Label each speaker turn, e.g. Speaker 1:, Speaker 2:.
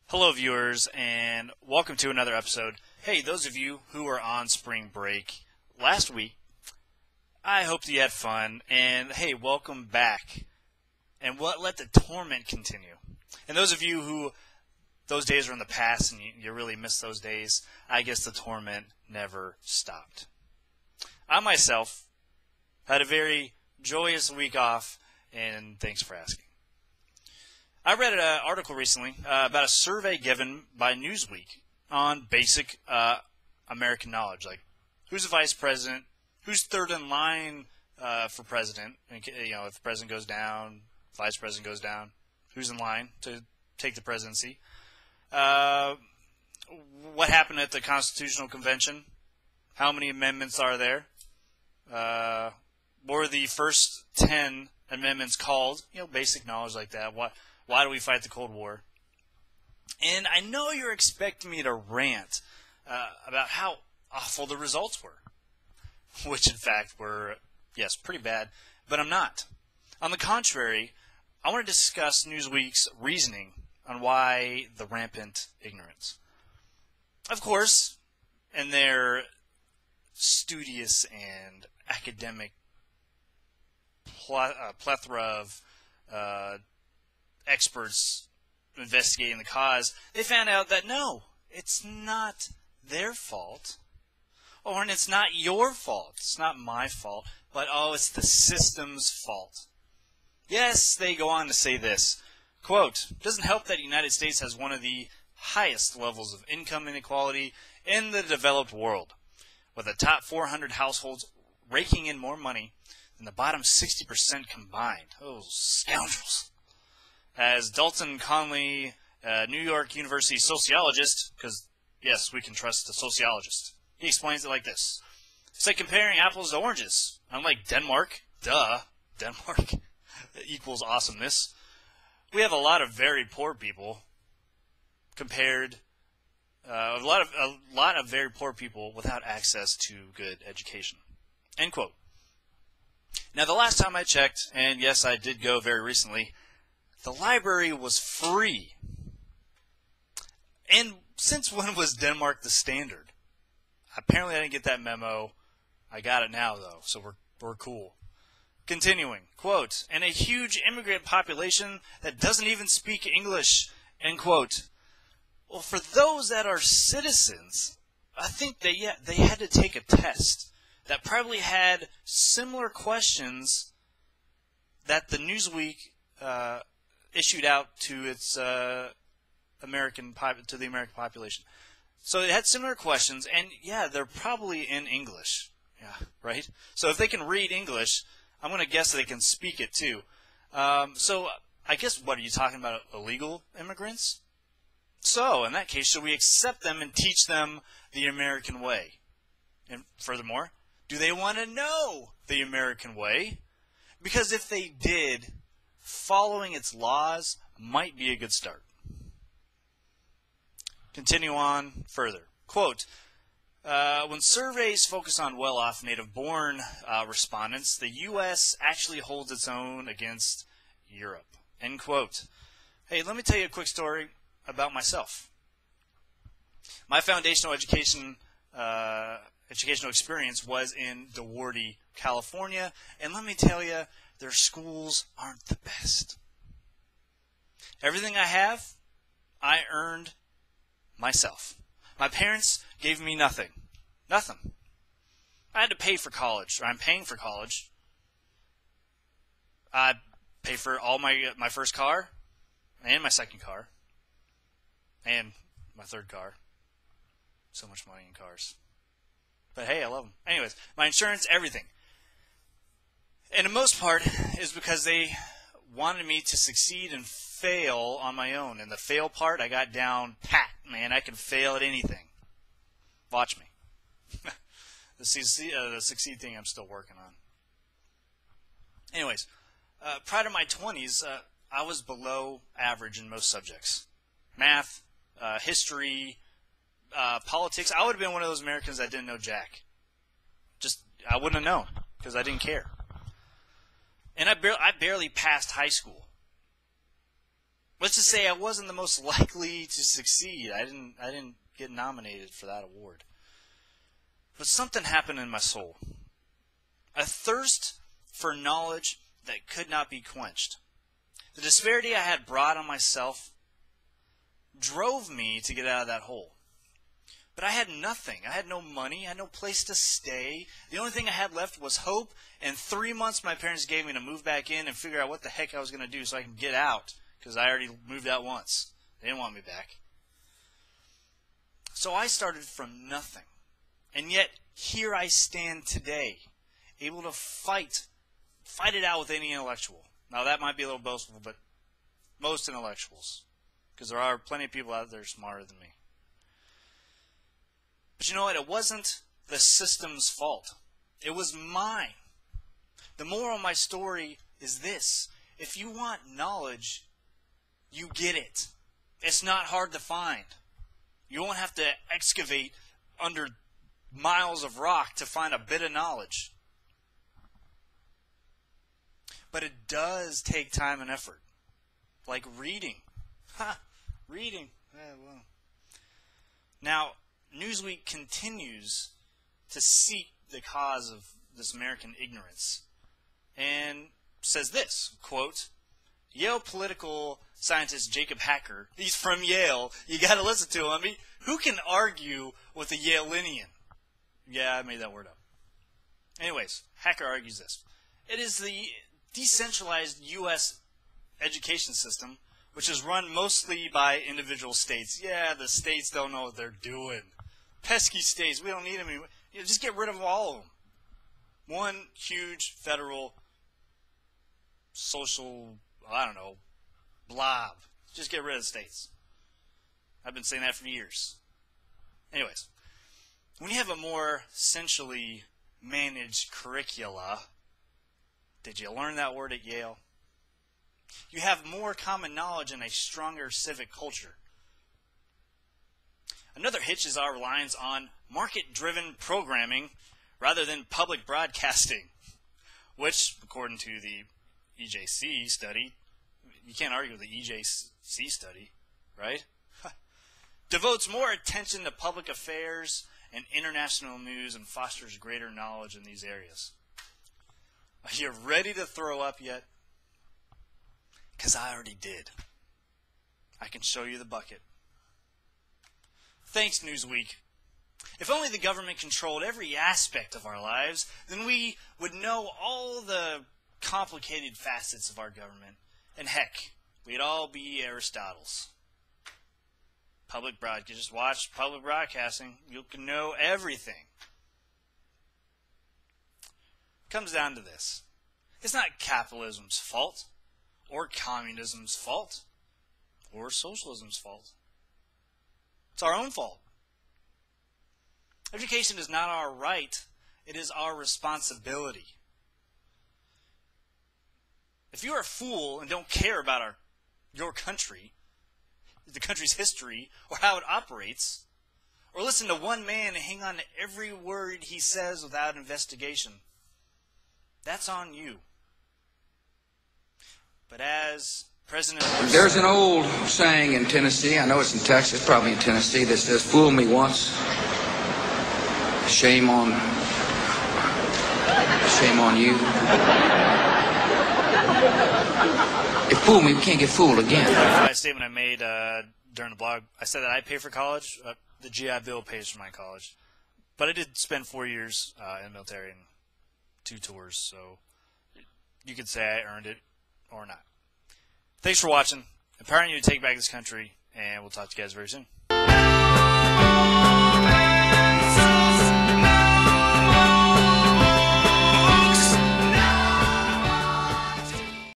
Speaker 1: Hello viewers, and welcome to another episode. Hey, those of you who are on spring break last week, I hope that you had fun, and hey, welcome back. And let the torment continue. And those of you who those days are in the past and you really miss those days, I guess the torment never stopped. I myself had a very joyous week off, and thanks for asking. I read an article recently about a survey given by Newsweek on basic American knowledge, like who's the vice president, who's third in line for president. You know, if the president goes down, vice president goes down, who's in line to take the presidency. What happened at the Constitutional Convention? How many amendments are there? What were the first 10 amendments called? You know, basic knowledge like that. Why do we fight the Cold War? And I know you're expecting me to rant about how awful the results were, which in fact were, yes, pretty bad, but I'm not. On the contrary, I want to discuss Newsweek's reasoning on why the rampant ignorance. Of course, in their studious and academic plethora of experts investigating the cause, they found out that no, it's not their fault, and it's not your fault, it's not my fault, but it's the system's fault. Yes, they go on to say this, quote, "It doesn't help that the United States has one of the highest levels of income inequality in the developed world, with the top 400 households raking in more money than the bottom 60% combined." Oh, scoundrels. As Dalton Conley, New York University sociologist, because, yes, we can trust a sociologist, he explains it like this. It's like comparing apples to oranges. Unlike Denmark, Denmark equals awesomeness, we have a lot of very poor people compared, a lot of very poor people without access to good education. End quote. Now, the last time I checked, and yes, I did go very recently, the library was free. And since when was Denmark the standard? Apparently I didn't get that memo. I got it now, though, so we're cool. Continuing, quote, "And a huge immigrant population that doesn't even speak English," end quote. Well, for those that are citizens, I think they had to take a test that probably had similar questions that the Newsweek issued out to its the American population. So it had similar questions, and yeah, they're probably in English. Yeah, right? So if they can read English, I'm going to guess they can speak it too. So I guess, what are you talking about, illegal immigrants? So in that case, should we accept them and teach them the American way? And furthermore, do they want to know the American way? Because if they did, following its laws might be a good start. Continue on further. Quote, "When surveys focus on well-off native-born respondents, the U.S. actually holds its own against Europe." End quote. Hey, let me tell you a quick story about myself. My foundational educational experience was in DeWarty, California, and let me tell you, their schools aren't the best. Everything I have, I earned myself. My parents gave me nothing. Nothing. I had to pay for college, or I'm paying for college. I pay for all my first car, and my second car, and my third car. So much money in cars. But hey, I love them. Anyways, my insurance, everything. And the most part is because they wanted me to succeed and fail on my own. And the fail part, I got down pat. Man, I can fail at anything. Watch me. The succeed thing I'm still working on. Anyways, prior to my 20s, I was below average in most subjects. Math, history, politics. I would have been one of those Americans that didn't know jack. I wouldn't have known because I didn't care. And I barely passed high school. Let's just say I wasn't the most likely to succeed. I didn't get nominated for that award. But something happened in my soul. A thirst for knowledge that could not be quenched. The disparity I had brought on myself drove me to get out of that hole. But I had nothing. I had no money. I had no place to stay. The only thing I had left was hope. And 3 months my parents gave me to move back in and figure out what the heck I was going to do so I can get out. Because I already moved out once. They didn't want me back. So I started from nothing. And yet, here I stand today, able to fight it out with any intellectual. Now that might be a little boastful, but most intellectuals. Because there are plenty of people out there smarter than me. But you know what? It wasn't the system's fault. It was mine. The moral of my story is this. If you want knowledge, you get it. It's not hard to find. You won't have to excavate under miles of rock to find a bit of knowledge. But it does take time and effort. Like reading. Reading. Well. Now, Newsweek continues to seek the cause of this American ignorance and says this, quote, Yale political scientist Jacob Hacker, he's from Yale, you got to listen to him. I mean, who can argue with a Yaleanian? Yeah, I made that word up. Anyways, Hacker argues this. It is the decentralized U.S. education system, which is run mostly by individual states. Yeah, the states don't know what they're doing. Pesky states, we don't need them anymore. Just get rid of all of them. One huge federal social, I don't know, blob. Just get rid of the states. I've been saying that for years. Anyways, when you have a more centrally managed curricula, did you learn that word at Yale? You have more common knowledge and a stronger civic culture. Another hitch is our reliance on market-driven programming rather than public broadcasting, which, according to the EJC study, you can't argue with the EJC study, right? Devotes more attention to public affairs and international news and fosters greater knowledge in these areas. Are you ready to throw up yet? Because I already did. I can show you the bucket. Thanks, Newsweek. If only the government controlled every aspect of our lives, then we would know all the complicated facets of our government. And heck, we'd all be Aristotles. Public broadcasting. Just watch public broadcasting. You can know everything. It comes down to this. It's not capitalism's fault, or communism's fault, or socialism's fault. It's our own fault. Education is not our right. It is our responsibility. If you're a fool and don't care about your country, the country's history, or how it operates, or listen to one man and hang on to every word he says without investigation, that's on you. But as President...
Speaker 2: There's an old saying in Tennessee, I know it's in Texas, probably in Tennessee, that says, fool me once, shame on you. If fool me, we can't get fooled again.
Speaker 1: A statement I made during the blog, I said that I pay for college. The GI Bill pays for my college. But I did spend 4 years in the military and 2 tours, so you could say I earned it or not. Thanks for watching. Empowering you to take back this country, and we'll talk to you guys very soon.